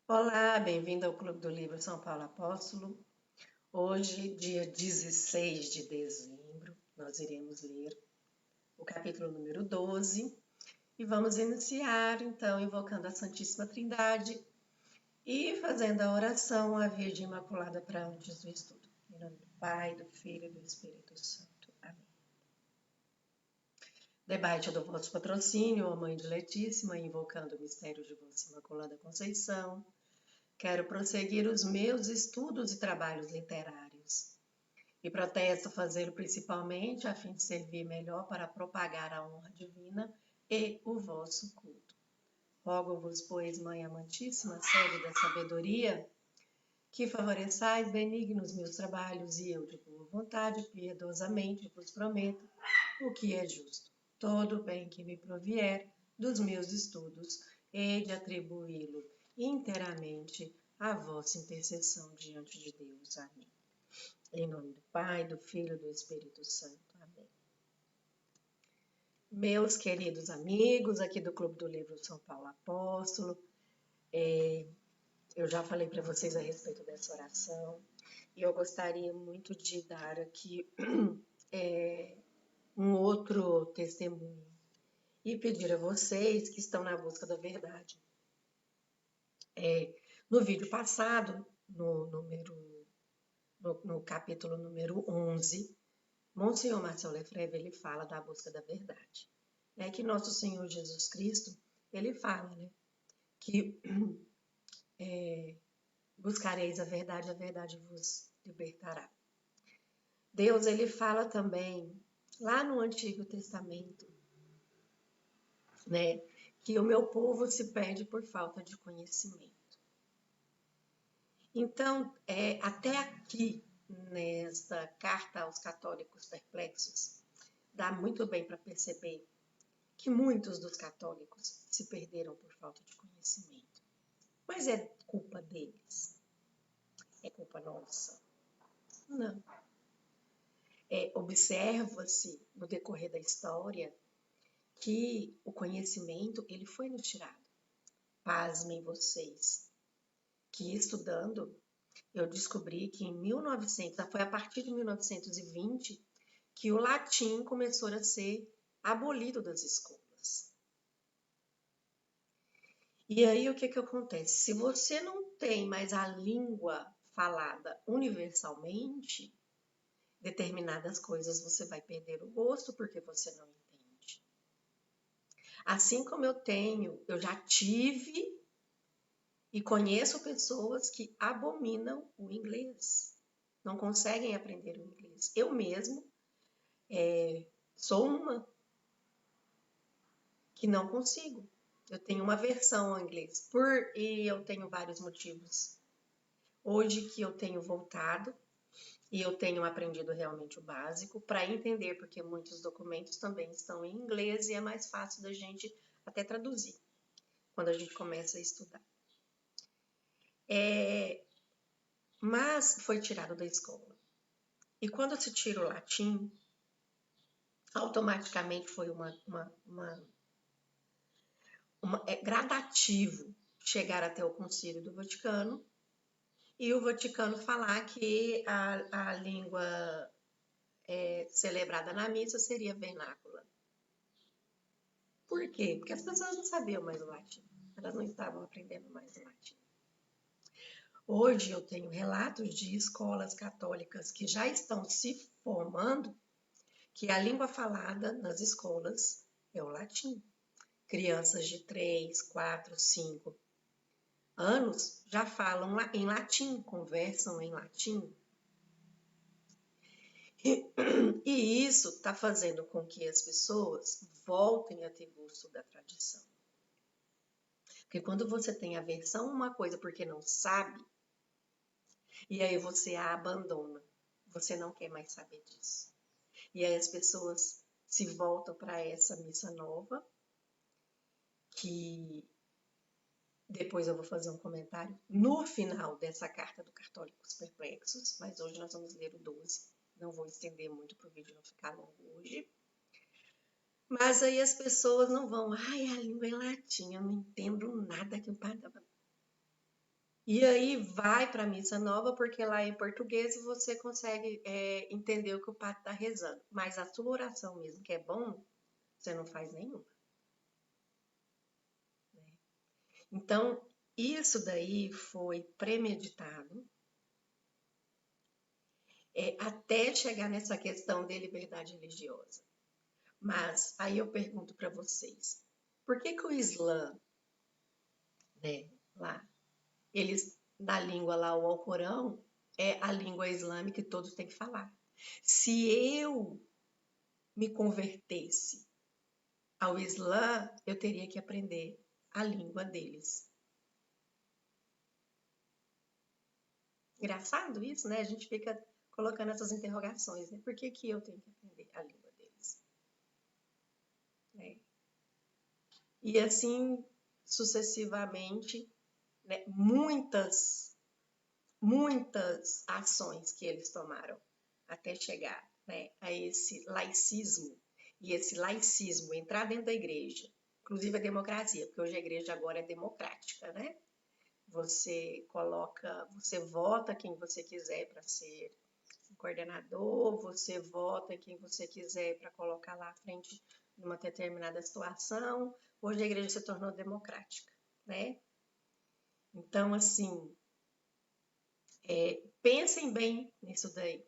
Olá, bem-vindo ao Clube do Livro São Paulo Apóstolo. Hoje, dia 16 de dezembro, nós iremos ler o capítulo número 12 e vamos iniciar, então, invocando a Santíssima Trindade e fazendo a oração à Virgem Imaculada para antes do estudo. Em nome do Pai, do Filho e do Espírito Santo. Amém. Debate do vosso patrocínio, ó Mãe diletíssima, invocando o mistério de vossa Imaculada Conceição. Quero prosseguir os meus estudos e trabalhos literários e protesto fazê-lo principalmente a fim de servir melhor para propagar a honra divina e o vosso culto. Rogo-vos, pois, Mãe amantíssima, sede da sabedoria, que favoreçais benignos meus trabalhos e eu, de boa vontade, piedosamente vos prometo o que é justo. Todo o bem que me provier dos meus estudos, hei de atribuí-lo inteiramente à vossa intercessão diante de Deus. Amém. Em nome do Pai, do Filho e do Espírito Santo. Amém. Meus queridos amigos aqui do Clube do Livro São Paulo Apóstolo, eu já falei para vocês a respeito dessa oração e eu gostaria muito de dar aqui um outro testemunho e pedir a vocês que estão na busca da verdade. No vídeo passado, no capítulo número 11, Monsenhor Marcel Lefebvre, ele fala da busca da verdade. Que nosso Senhor Jesus Cristo, ele fala, que buscareis a verdade vos libertará. Deus, ele fala também, lá no Antigo Testamento, que o meu povo se perde por falta de conhecimento. Então, até aqui, nesta carta aos católicos perplexos, dá muito bem para perceber que muitos dos católicos se perderam por falta de conhecimento. Mas é culpa deles? É culpa nossa? Não. Observa-se no decorrer da história que o conhecimento ele foi nos tirado. Pasmem vocês, que estudando eu descobri que em 1900, foi a partir de 1920 que o latim começou a ser abolido das escolas. E aí o que acontece? Se você não tem mais a língua falada universalmente, determinadas coisas você vai perder o gosto porque você não entende. Assim como eu já tive e conheço pessoas que abominam o inglês, não conseguem aprender o inglês. Eu mesmo sou uma que não consigo. Eu tenho uma aversão ao inglês e eu tenho vários motivos. Hoje que eu tenho voltado e eu tenho aprendido realmente o básico para entender, porque muitos documentos também estão em inglês e é mais fácil da gente até traduzir quando a gente começa a estudar. Mas foi tirado da escola. E quando se tira o latim, automaticamente foi gradativo chegar até o Concílio do Vaticano e o Vaticano falar que a língua celebrada na missa seria vernácula. Por quê? Porque as pessoas não sabiam mais o latim, elas não estavam aprendendo mais o latim. Hoje eu tenho relatos de escolas católicas que já estão se formando que a língua falada nas escolas é o latim. Crianças de 3, 4, 5 anos já falam em latim, conversam em latim. E isso está fazendo com que as pessoas voltem a ter gosto da tradição. Porque quando você tem aversão a uma coisa porque não sabe, e aí você a abandona, você não quer mais saber disso. E aí as pessoas se voltam para essa missa nova, que depois eu vou fazer um comentário no final dessa carta do Católicos Perplexos, mas hoje nós vamos ler o 12. Não vou estender muito para o vídeo não ficar longo hoje. Mas aí as pessoas não vão, a língua é latim, eu não entendo nada que o padre... E aí vai para a missa nova, porque lá em português você consegue entender o que o padre está rezando. Mas a sua oração mesmo, que é bom, você não faz nenhuma. Né? Então, isso daí foi premeditado, até chegar nessa questão de liberdade religiosa. Mas aí eu pergunto para vocês, por que que o Islã, né, lá, eles, na língua lá, o Alcorão, é a língua islâmica que todos têm que falar. Se eu me convertesse ao Islã, eu teria que aprender a língua deles. Engraçado isso, né? A gente fica colocando essas interrogações, né? Por que que eu tenho que aprender a língua deles? Né? E assim sucessivamente, né? Muitas ações que eles tomaram até chegar, né, a esse laicismo, e esse laicismo entrar dentro da igreja, inclusive a democracia, porque hoje a igreja agora é democrática, né? Você vota quem você quiser para ser coordenador, você vota quem você quiser para colocar lá à frente de uma determinada situação. Hoje a igreja se tornou democrática, né? Então, assim, pensem bem nisso daí.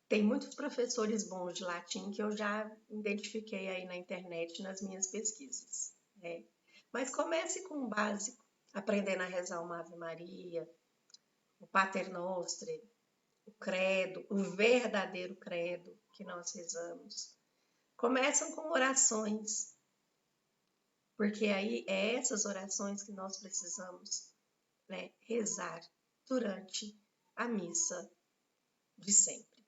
Tem muitos professores bons de latim que eu já identifiquei aí na internet nas minhas pesquisas, né? Mas comece com o básico, aprendendo a rezar uma Ave Maria, o Pater Noster, o credo, o verdadeiro credo que nós rezamos. Começam com orações, porque aí é essas orações que nós precisamos, né, rezar durante a missa de sempre.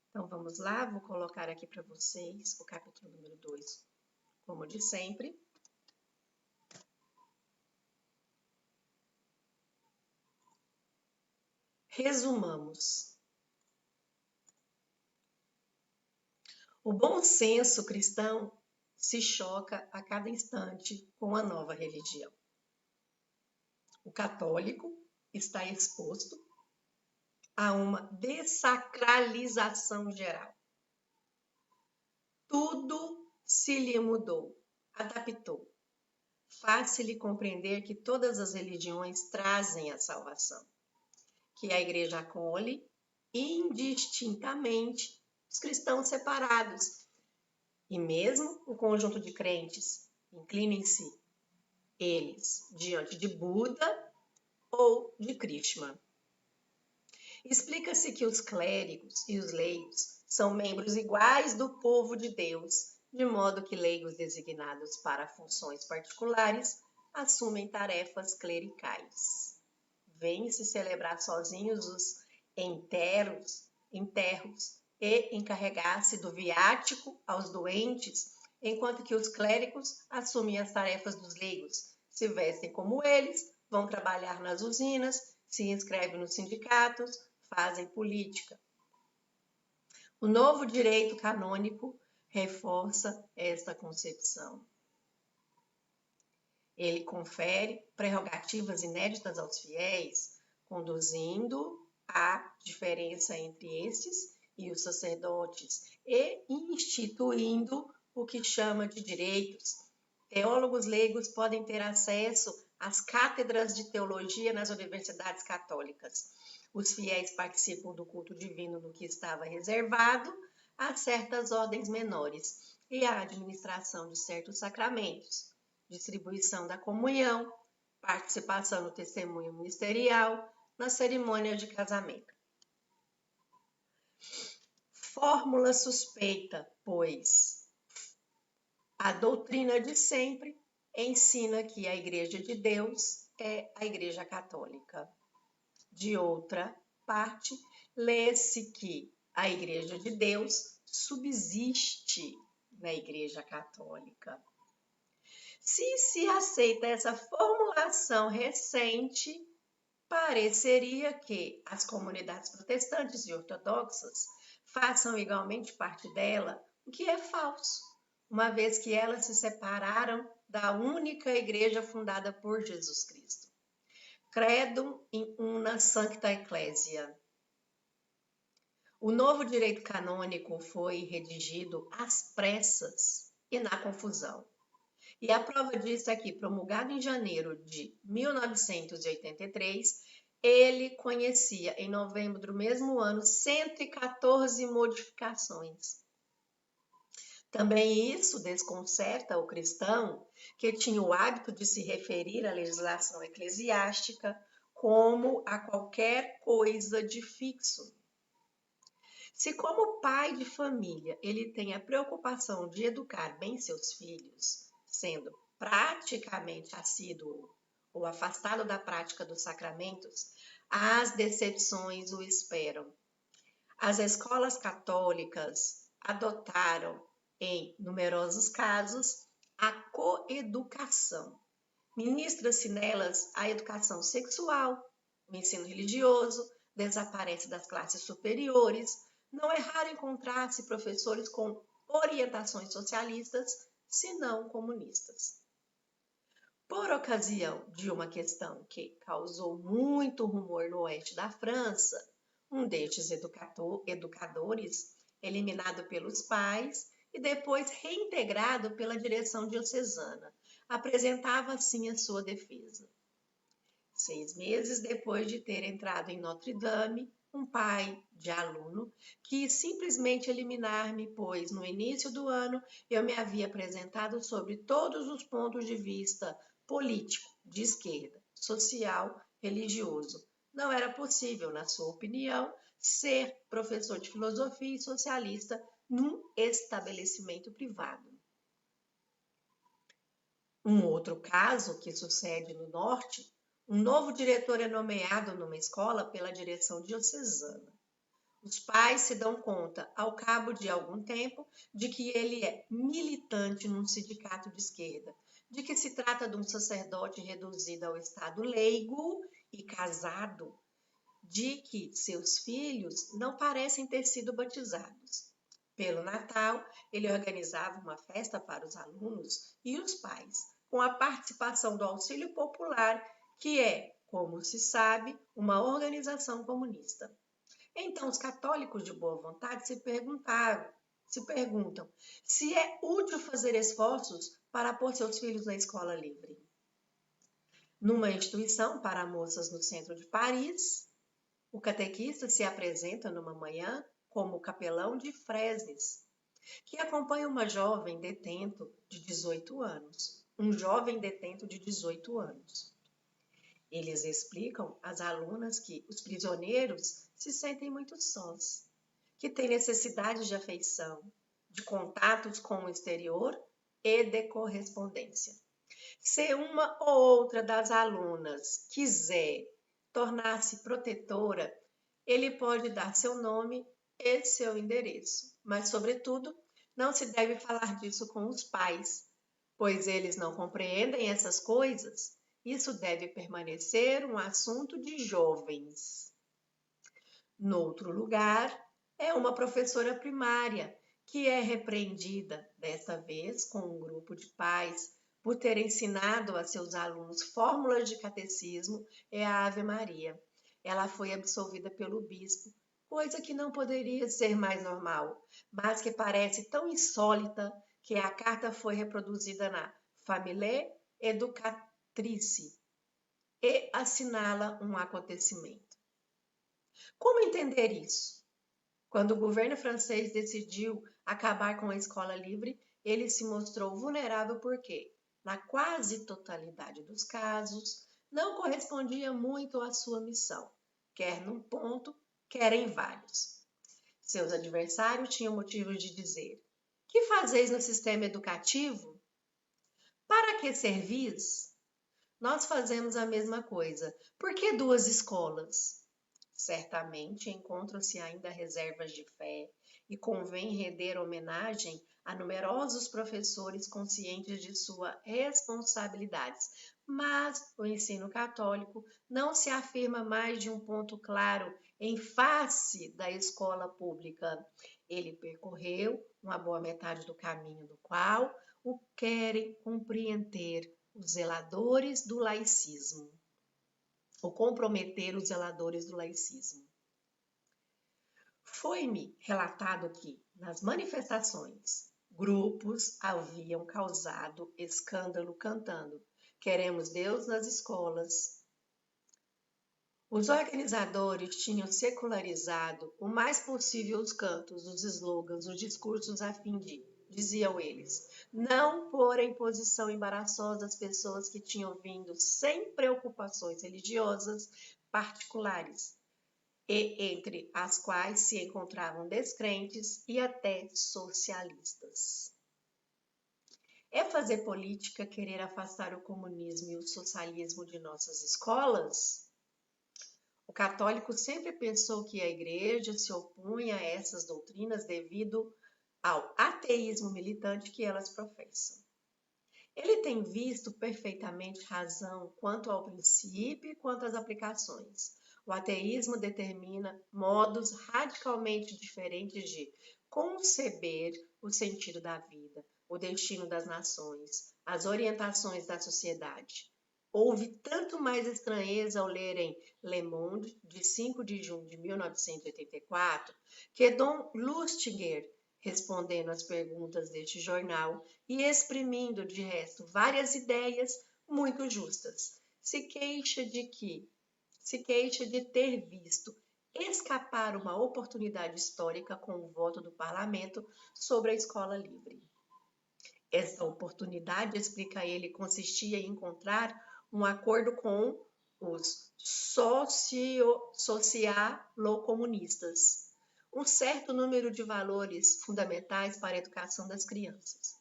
Então vamos lá, vou colocar aqui para vocês o capítulo número 2, como de sempre. Resumamos. O bom senso cristão se choca a cada instante com a nova religião. O católico está exposto a uma dessacralização geral. Tudo se lhe mudou, adaptou. Faz-se-lhe compreender que todas as religiões trazem a salvação, que a igreja acolhe indistintamente os cristãos separados. E mesmo o conjunto de crentes, inclinem-se eles diante de Buda ou de Krishna. Explica-se que os clérigos e os leigos são membros iguais do povo de Deus, de modo que leigos designados para funções particulares assumem tarefas clericais. Vêm-se celebrar sozinhos os enterros e encarregar-se do viático aos doentes, enquanto que os clérigos assumem as tarefas dos leigos, se vestem como eles, vão trabalhar nas usinas, se inscrevem nos sindicatos, fazem política. O novo direito canônico reforça esta concepção. Ele confere prerrogativas inéditas aos fiéis, conduzindo à diferença entre estes e os sacerdotes e instituindo o que chama de direitos. Teólogos leigos podem ter acesso às cátedras de teologia nas universidades católicas. Os fiéis participam do culto divino no que estava reservado a certas ordens menores e à administração de certos sacramentos, distribuição da comunhão, participação no testemunho ministerial, na cerimônia de casamento. Fórmula suspeita, pois a doutrina de sempre ensina que a Igreja de Deus é a Igreja Católica. De outra parte, lê-se que a Igreja de Deus subsiste na Igreja Católica. Se aceita essa formulação recente, pareceria que as comunidades protestantes e ortodoxas façam igualmente parte dela, o que é falso, uma vez que elas se separaram da única igreja fundada por Jesus Cristo. Credum in una sancta ecclesia. O novo direito canônico foi redigido às pressas e na confusão. E a prova disso é que, promulgado em janeiro de 1983, ele conhecia, em novembro do mesmo ano, 114 modificações. Também isso desconcerta o cristão, que tinha o hábito de se referir à legislação eclesiástica como a qualquer coisa de fixo. Se, como pai de família, ele tem a preocupação de educar bem seus filhos, sendo praticamente assíduo ou afastado da prática dos sacramentos, as decepções o esperam. As escolas católicas adotaram, em numerosos casos, a coeducação. Ministra-se nelas a educação sexual, o ensino religioso, desaparece das classes superiores. Não é raro encontrar-se professores com orientações socialistas, se não comunistas. Por ocasião de uma questão que causou muito rumor no oeste da França, um destes educadores, eliminado pelos pais e depois reintegrado pela direção diocesana, apresentava assim a sua defesa. 6 meses depois de ter entrado em Notre Dame, um pai de aluno quis simplesmente eliminar-me, pois no início do ano eu me havia apresentado sobre todos os pontos de vista político, de esquerda, social, religioso. Não era possível, na sua opinião, ser professor de filosofia e socialista num estabelecimento privado. Um outro caso que sucede no norte, um novo diretor é nomeado numa escola pela direção diocesana. Os pais se dão conta, ao cabo de algum tempo, de que ele é militante num sindicato de esquerda, de que se trata de um sacerdote reduzido ao estado leigo e casado, de que seus filhos não parecem ter sido batizados. Pelo Natal, ele organizava uma festa para os alunos e os pais, com a participação do Auxílio Popular, que é, como se sabe, uma organização comunista. Então, os católicos de boa vontade se perguntam se é útil fazer esforços para pôr seus filhos na escola livre. Numa instituição para moças no centro de Paris, o catequista se apresenta numa manhã como capelão de Fresnes, que acompanha uma jovem detento de 18 anos. Um jovem detento de 18 anos. Eles explicam às alunas que os prisioneiros se sentem muito sós, que têm necessidade de afeição, de contatos com o exterior e de correspondência. Se uma ou outra das alunas quiser tornar-se protetora, ele pode dar seu nome e seu endereço, mas, sobretudo, não se deve falar disso com os pais, pois eles não compreendem essas coisas. Isso deve permanecer um assunto de jovens. Noutro lugar, é uma professora primária que é repreendida, desta vez com um grupo de pais, por ter ensinado a seus alunos fórmulas de catecismo e a Ave Maria. Ela foi absolvida pelo bispo, coisa que não poderia ser mais normal, mas que parece tão insólita que a carta foi reproduzida na Famille Educatrice e assinala um acontecimento. Como entender isso? Quando o governo francês decidiu acabar com a escola livre, ele se mostrou vulnerável porque, na quase totalidade dos casos, não correspondia muito à sua missão, quer num ponto, quer em vários. Seus adversários tinham motivos de dizer: que fazeis no sistema educativo? Para que servis? Nós fazemos a mesma coisa. Por que 2 escolas? Certamente encontram-se ainda reservas de fé e convém render homenagem a numerosos professores conscientes de suas responsabilidades. Mas o ensino católico não se afirma mais de um ponto claro em face da escola pública. Ele percorreu uma boa metade do caminho do qual o querem compreender os zeladores do laicismo. ou comprometer os zeladores do laicismo. Foi-me relatado que, nas manifestações, grupos haviam causado escândalo cantando "Queremos Deus nas escolas". Os organizadores tinham secularizado o mais possível os cantos, os slogans, os discursos a fim de, diziam eles, não pôr em posição embaraçosa as pessoas que tinham vindo sem preocupações religiosas particulares, e entre as quais se encontravam descrentes e até socialistas. É fazer política querer afastar o comunismo e o socialismo de nossas escolas? O católico sempre pensou que a Igreja se opunha a essas doutrinas devido ao ateísmo militante que elas professam. Ele tem visto perfeitamente razão quanto ao princípio e quanto às aplicações. O ateísmo determina modos radicalmente diferentes de conceber o sentido da vida, o destino das nações, as orientações da sociedade. Houve tanto mais estranheza ao lerem Le Monde, de 5 de junho de 1984, que Dom Lustiger, respondendo às perguntas deste jornal e exprimindo, de resto, várias ideias muito justas, se queixa de ter visto escapar uma oportunidade histórica com o voto do parlamento sobre a escola livre. Esta oportunidade, explica ele, consistia em encontrar um acordo com os socialocomunistas, um certo número de valores fundamentais para a educação das crianças.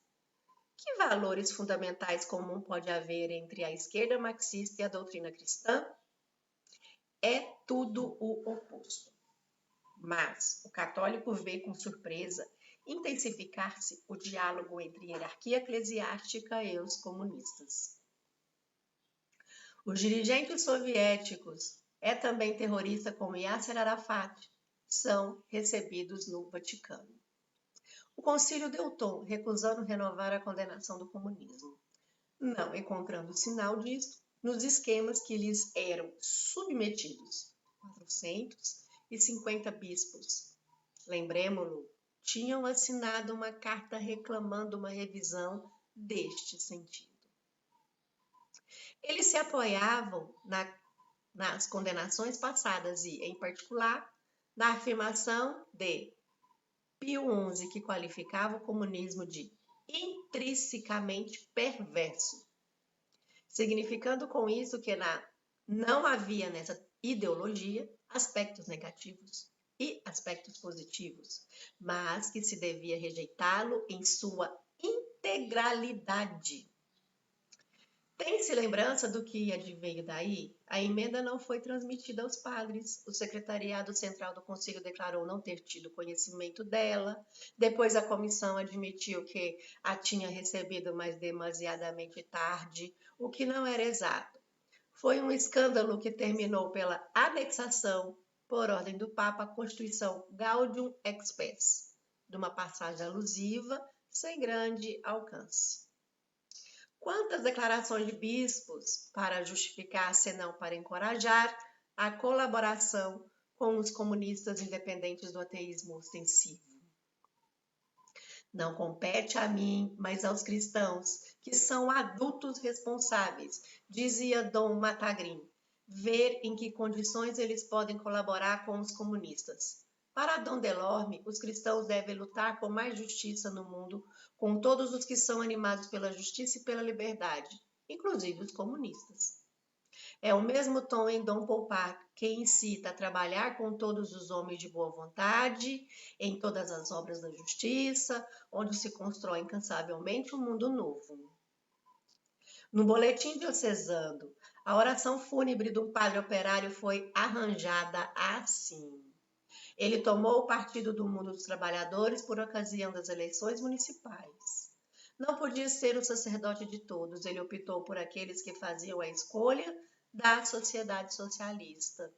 Que valores fundamentais comum pode haver entre a esquerda marxista e a doutrina cristã? É tudo o oposto. Mas o católico vê com surpresa intensificar-se o diálogo entre a hierarquia eclesiástica e os comunistas. Os dirigentes soviéticos, também terrorista como Yasser Arafat, são recebidos no Vaticano. O concílio deu tom, recusando renovar a condenação do comunismo, não encontrando sinal disto nos esquemas que lhes eram submetidos. 450 bispos, lembremo-lo, tinham assinado uma carta reclamando uma revisão deste sentido. Eles se apoiavam nas condenações passadas e, em particular, na afirmação de Pio XI, que qualificava o comunismo de intrinsecamente perverso, significando com isso que não havia nessa ideologia aspectos negativos e aspectos positivos, mas que se devia rejeitá-lo em sua integralidade. Tem-se lembrança do que adveio daí? A emenda não foi transmitida aos padres. O secretariado central do Conselho declarou não ter tido conhecimento dela. Depois a comissão admitiu que a tinha recebido, mas demasiadamente tarde, o que não era exato. Foi um escândalo que terminou pela anexação, por ordem do Papa, à Constituição Gaudium et Spes, de uma passagem alusiva sem grande alcance. Quantas declarações de bispos para justificar, senão para encorajar, a colaboração com os comunistas independentes do ateísmo ostensivo? Não compete a mim, mas aos cristãos, que são adultos responsáveis, dizia Dom Matagrin, ver em que condições eles podem colaborar com os comunistas. Para Dom Delorme, os cristãos devem lutar por mais justiça no mundo com todos os que são animados pela justiça e pela liberdade, inclusive os comunistas. É o mesmo tom em Dom Poupart, que incita a trabalhar com todos os homens de boa vontade, em todas as obras da justiça, onde se constrói incansavelmente um mundo novo. No boletim diocesano, a oração fúnebre do padre operário foi arranjada assim. Ele tomou o partido do mundo dos trabalhadores por ocasião das eleições municipais. Não podia ser o sacerdote de todos, ele optou por aqueles que faziam a escolha da sociedade socialista.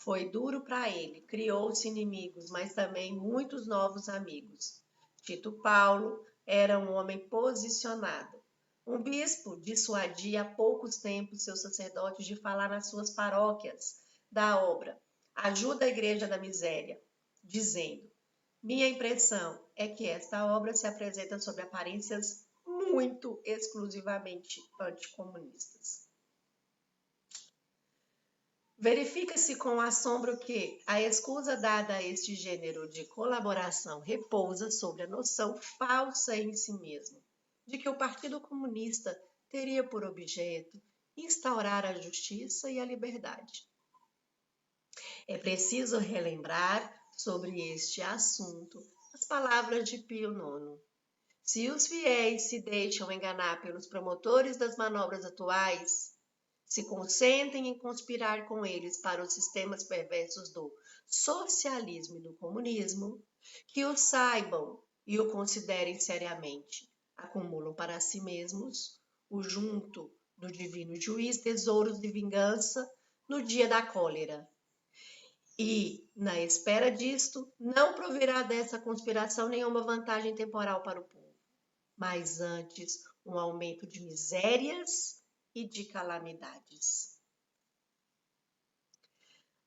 Foi duro para ele, criou-se inimigos, mas também muitos novos amigos. Tito Paulo era um homem posicionado. Um bispo dissuadia há poucos tempos seus sacerdotes de falar nas suas paróquias da obra Ajuda a Igreja da Miséria, dizendo: minha impressão é que esta obra se apresenta sob aparências muito exclusivamente anticomunistas. Verifica-se com assombro que a escusa dada a este gênero de colaboração repousa sobre a noção falsa em si mesmo de que o Partido Comunista teria por objeto instaurar a justiça e a liberdade. É preciso relembrar sobre este assunto as palavras de Pio IX. Se os fiéis se deixam enganar pelos promotores das manobras atuais, se consentem em conspirar com eles para os sistemas perversos do socialismo e do comunismo, que o saibam e o considerem seriamente. Acumulam para si mesmos o junto do divino juiz tesouros de vingança no dia da cólera. E, na espera disto, não provirá dessa conspiração nenhuma vantagem temporal para o povo, mas antes um aumento de misérias e de calamidades.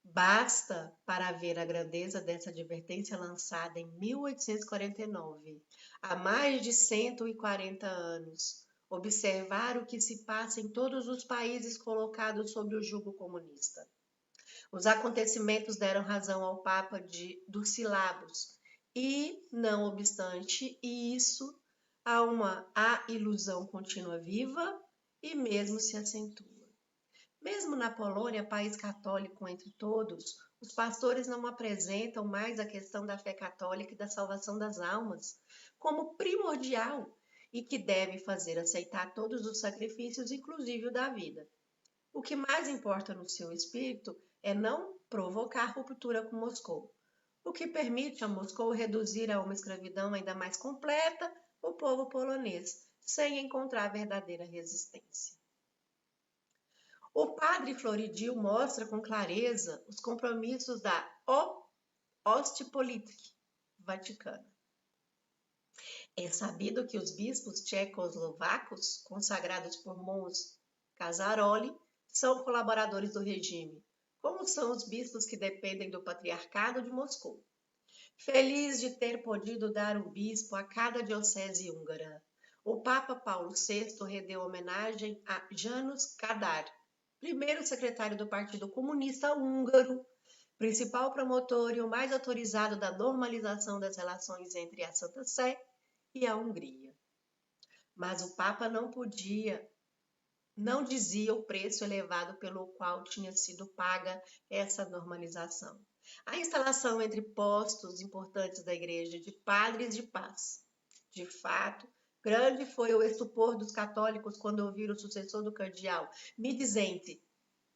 Basta, para ver a grandeza dessa advertência lançada em 1849, há mais de 140 anos, observar o que se passa em todos os países colocados sob o jugo comunista. Os acontecimentos deram razão ao Papa dos Silabos e, não obstante isso, a ilusão continua viva e mesmo se acentua. Mesmo na Polônia, país católico entre todos, os pastores não apresentam mais a questão da fé católica e da salvação das almas como primordial e que deve fazer aceitar todos os sacrifícios, inclusive o da vida. O que mais importa no seu espírito é não provocar ruptura com Moscou, o que permite a Moscou reduzir a uma escravidão ainda mais completa o povo polonês, sem encontrar verdadeira resistência. O padre Floridil mostra com clareza os compromissos da Ostpolitik vaticana. É sabido que os bispos tchecoslovacos, consagrados por Mons Casaroli, são colaboradores do regime, como são os bispos que dependem do Patriarcado de Moscou. Feliz de ter podido dar um bispo a cada diocese húngara, o Papa Paulo VI rendeu homenagem a János Kadar, primeiro secretário do Partido Comunista Húngaro, principal promotor e o mais autorizado da normalização das relações entre a Santa Sé e a Hungria. Mas o Papa não dizia o preço elevado pelo qual tinha sido paga essa normalização. A instalação entre postos importantes da Igreja de padres de paz. De fato, grande foi o estupor dos católicos quando ouviram o sucessor do cardeal Midizente,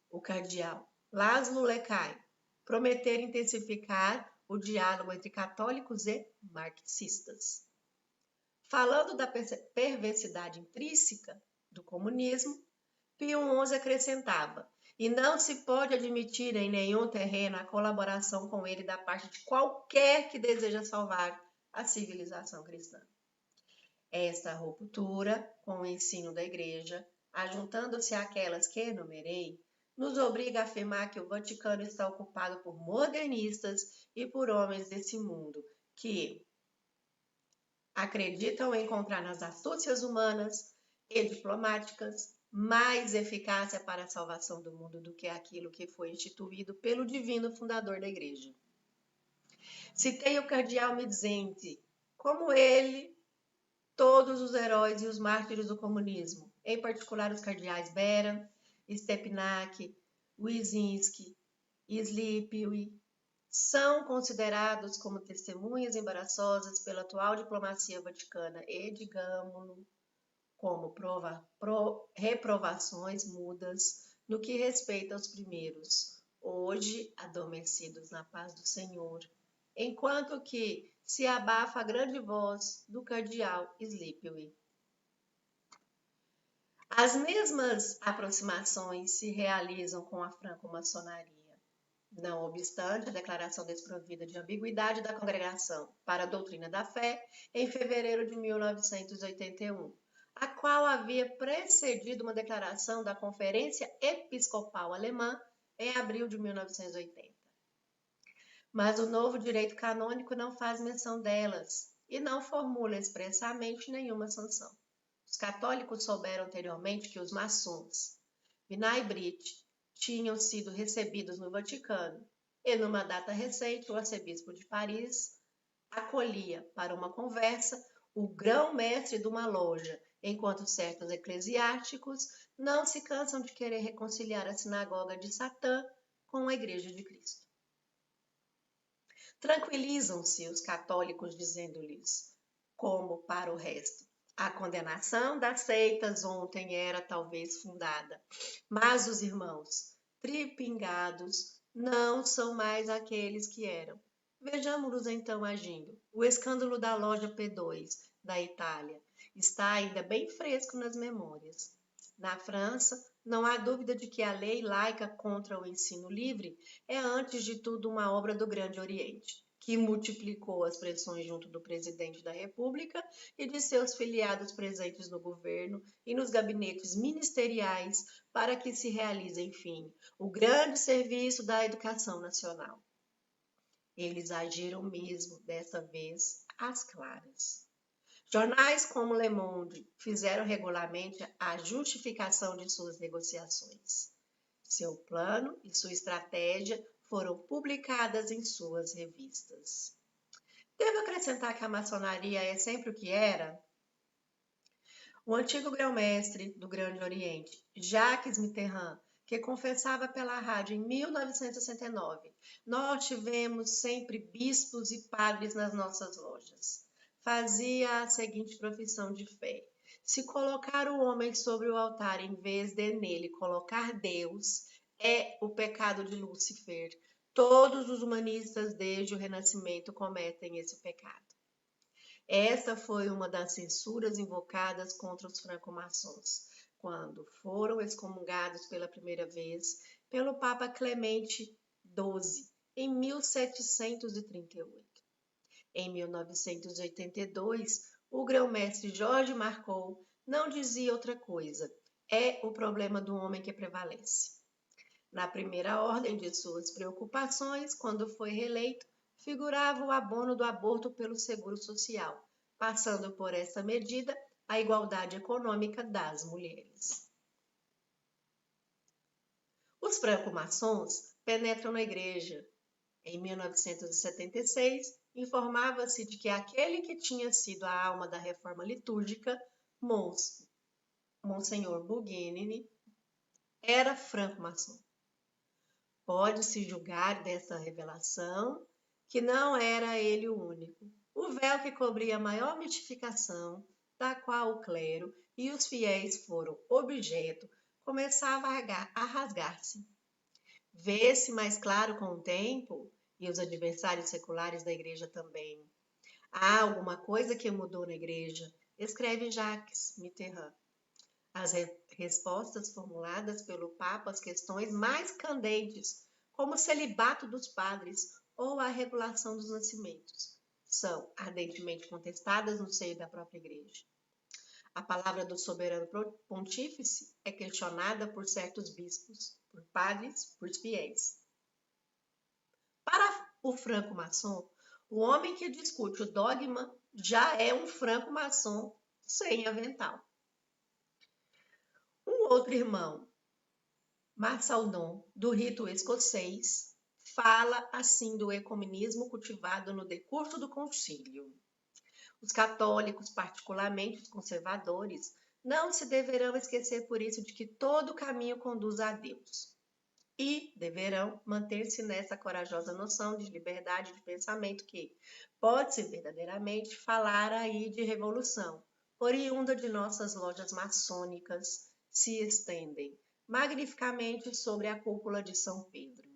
o cardeal Laszlo Leckai, prometer intensificar o diálogo entre católicos e marxistas. Falando da perversidade intrínseca do comunismo, Pio XI acrescentava: e não se pode admitir em nenhum terreno a colaboração com ele da parte de qualquer que deseja salvar a civilização cristã. Esta ruptura com o ensino da Igreja, ajuntando-se àquelas que enumerei, nos obriga a afirmar que o Vaticano está ocupado por modernistas e por homens desse mundo que acreditam encontrar nas astúcias humanas e diplomáticas mais eficácia para a salvação do mundo do que aquilo que foi instituído pelo divino fundador da Igreja. Citei o cardeal Midizente, como ele, todos os heróis e os mártires do comunismo, em particular os cardeais Beran, Stepinac, Wyszynski e Slipiwi, são considerados como testemunhas embaraçosas pela atual diplomacia vaticana e, digamos-lo, como reprovações mudas no que respeita aos primeiros, hoje adormecidos na paz do Senhor, enquanto que se abafa a grande voz do cardeal Slipiwi. As mesmas aproximações se realizam com a franco-maçonaria. Não obstante a declaração desprovida de ambiguidade da Congregação para a Doutrina da Fé, em fevereiro de 1981, a qual havia precedido uma declaração da Conferência Episcopal Alemã em abril de 1980. Mas o novo direito canônico não faz menção delas e não formula expressamente nenhuma sanção. Os católicos souberam anteriormente que os maçons, Vinay e Brit, tinham sido recebidos no Vaticano e, numa data recente, o arcebispo de Paris acolhia para uma conversa o grão-mestre de uma loja, enquanto certos eclesiásticos não se cansam de querer reconciliar a sinagoga de Satã com a Igreja de Cristo. Tranquilizam-se os católicos dizendo-lhes, como para o resto, a condenação das seitas ontem era talvez fundada, mas os irmãos tripingados não são mais aqueles que eram. Vejamos-los então agindo. O escândalo da loja P2 da Itália está ainda bem fresco nas memórias. Na França, não há dúvida de que a lei laica contra o ensino livre é, antes de tudo, uma obra do Grande Oriente, que multiplicou as pressões junto do presidente da República e de seus filiados presentes no governo e nos gabinetes ministeriais para que se realize, enfim, o grande serviço da educação nacional. Eles agiram mesmo, dessa vez, às claras. Jornais como Le Monde fizeram regularmente a justificação de suas negociações. Seu plano e sua estratégia foram publicadas em suas revistas. Devo acrescentar que a maçonaria é sempre o que era? O antigo grão-mestre do Grande Oriente, Jacques Mitterrand, que confessava pela rádio em 1969, nós tivemos sempre bispos e padres nas nossas lojas. Fazia a seguinte profissão de fé: se colocar o homem sobre o altar em vez de nele colocar Deus, é o pecado de Lúcifer. Todos os humanistas desde o Renascimento cometem esse pecado. Esta foi uma das censuras invocadas contra os franco-maçons, quando foram excomungados pela primeira vez pelo Papa Clemente XII, em 1738. Em 1982, o grão-mestre Jorge Marcou não dizia outra coisa: é o problema do homem que prevalece. Na primeira ordem de suas preocupações, quando foi reeleito, figurava o abono do aborto pelo Seguro Social, passando por essa medida a igualdade econômica das mulheres. Os franco-maçons penetram na igreja. Em 1976, informava-se de que aquele que tinha sido a alma da reforma litúrgica, Monsenhor Buguenini, era franco-maçom. Pode-se julgar dessa revelação que não era ele o único. O véu que cobria a maior mistificação, da qual o clero e os fiéis foram objeto, começava a rasgar-se. Vê-se mais claro com o tempo, e os adversários seculares da igreja também. Há alguma coisa que mudou na igreja, escreve Jacques Mitterrand. As respostas formuladas pelo Papa às questões mais candentes, como o celibato dos padres ou a regulação dos nascimentos, são ardentemente contestadas no seio da própria igreja. A palavra do soberano pontífice é questionada por certos bispos, por padres, por fiéis. Para o franco-maçom, o homem que discute o dogma já é um franco-maçom sem avental. Um outro irmão, Marsaldon, do rito escocês, fala assim do ecumenismo cultivado no decurso do concílio. Os católicos, particularmente os conservadores, não se deverão esquecer por isso de que todo caminho conduz a Deus. E deverão manter-se nessa corajosa noção de liberdade de pensamento que pode-se verdadeiramente falar aí de revolução, oriunda de nossas lojas maçônicas, se estendem magnificamente sobre a cúpula de São Pedro.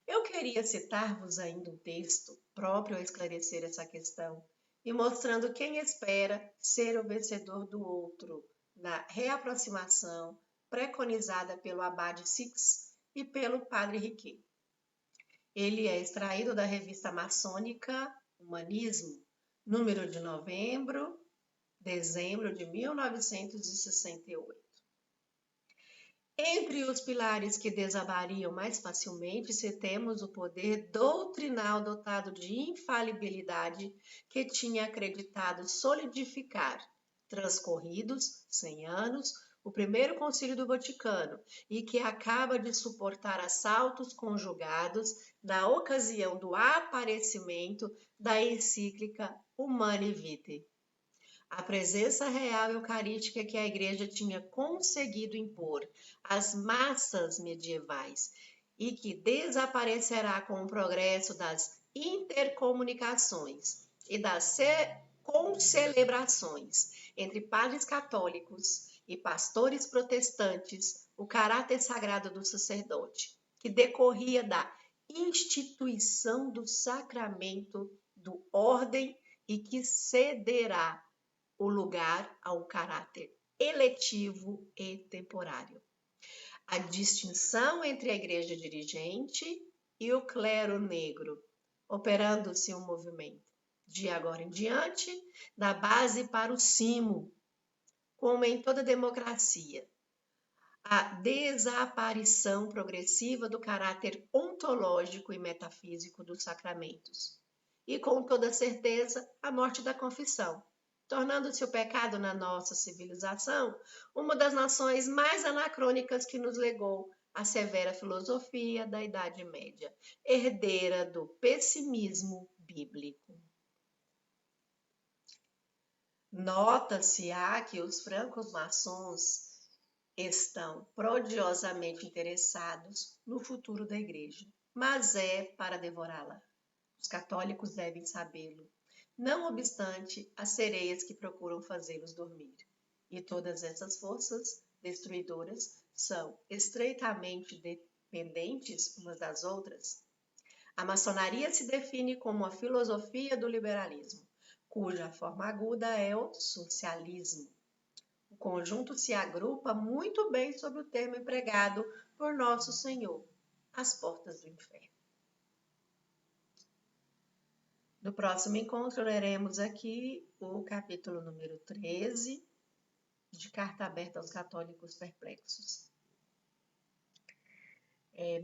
Eu queria citar-vos ainda um texto próprio a esclarecer essa questão e mostrando quem espera ser o vencedor do outro na reaproximação preconizada pelo abade Six e pelo padre Riquet. Ele é extraído da revista maçônica Humanismo, número de novembro dezembro de 1968. Entre os pilares que desabariam mais facilmente, citemos o poder doutrinal dotado de infalibilidade que tinha acreditado solidificar, transcorridos 100 anos, o primeiro concílio do Vaticano e que acaba de suportar assaltos conjugados na ocasião do aparecimento da encíclica Humanae Vitae. A presença real eucarística que a Igreja tinha conseguido impor às massas medievais e que desaparecerá com o progresso das intercomunicações e das concelebrações entre padres católicos e pastores protestantes, o caráter sagrado do sacerdote, que decorria da instituição do sacramento do ordem e que cederá o lugar ao caráter eletivo e temporário. A distinção entre a igreja dirigente e o clero negro, operando-se um movimento, de agora em diante, da base para o cimo, como em toda democracia. A desaparição progressiva do caráter ontológico e metafísico dos sacramentos. E, com toda certeza, a morte da confissão, tornando-se o pecado na nossa civilização uma das nações mais anacrônicas que nos legou a severa filosofia da Idade Média, herdeira do pessimismo bíblico. Nota-se que os francos-maçons estão prodigiosamente interessados no futuro da Igreja, mas é para devorá-la. Os católicos devem sabê-lo, não obstante as sereias que procuram fazê-los dormir. E todas essas forças destruidoras são estreitamente dependentes umas das outras. A maçonaria se define como a filosofia do liberalismo, cuja forma aguda é o socialismo. O conjunto se agrupa muito bem sob o termo empregado por Nosso Senhor, as portas do inferno. No próximo encontro, leremos aqui o capítulo número 13, de Carta Aberta aos Católicos Perplexos.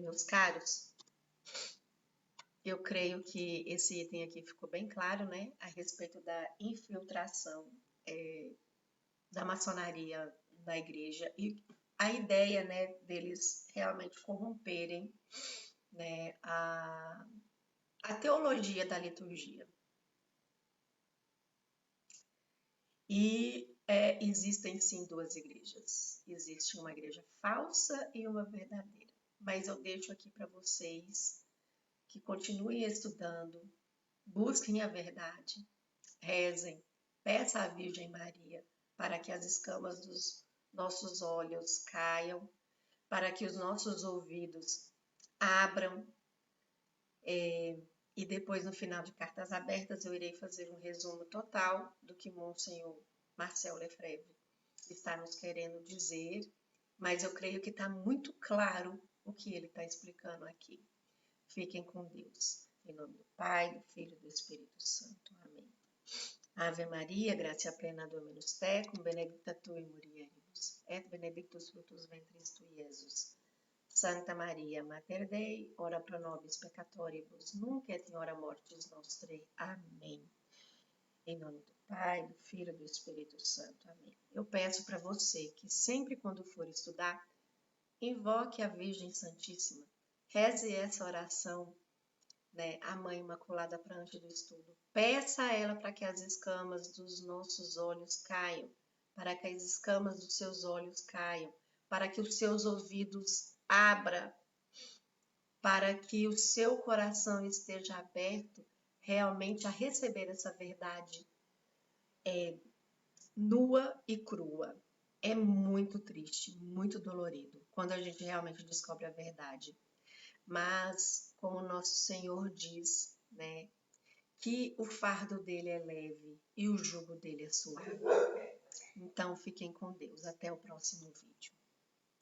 Meus caros, eu creio que esse item aqui ficou bem claro, né, a respeito da infiltração da maçonaria na igreja e a ideia, né, deles realmente corromperem, né, a teologia da liturgia. E existem sim duas igrejas. Existe uma igreja falsa e uma verdadeira. Mas eu deixo aqui para vocês que continuem estudando, busquem a verdade, rezem, peça à Virgem Maria para que as escamas dos nossos olhos caiam, para que os nossos ouvidos abram. E depois, no final de Cartas Abertas, eu irei fazer um resumo total do que Monsenhor Marcel Lefebvre está nos querendo dizer, mas eu creio que está muito claro o que ele está explicando aqui. Fiquem com Deus. Em nome do Pai, do Filho e do Espírito Santo. Amém. Ave Maria, gratia plena Dominus tecum, benedicta tu in mulieribus, et benedictus fructus ventris tui, Iesus. Santa Maria, Mater Dei, ora pro nobis peccatoribus, nunc et in hora mortis nostrae. Amém. Em nome do Pai, do Filho e do Espírito Santo. Amém. Eu peço para você que sempre quando for estudar, invoque a Virgem Santíssima. Reze essa oração, né, a Mãe Imaculada para antes do estudo. Peça a ela para que as escamas dos nossos olhos caiam, para que as escamas dos seus olhos caiam, para que os seus ouvidos abra, para que o seu coração esteja aberto realmente a receber essa verdade nua e crua. É muito triste, muito dolorido, quando a gente realmente descobre a verdade. Mas, como nosso Senhor diz, né, que o fardo dele é leve e o jugo dele é suave. Então, fiquem com Deus. Até o próximo vídeo.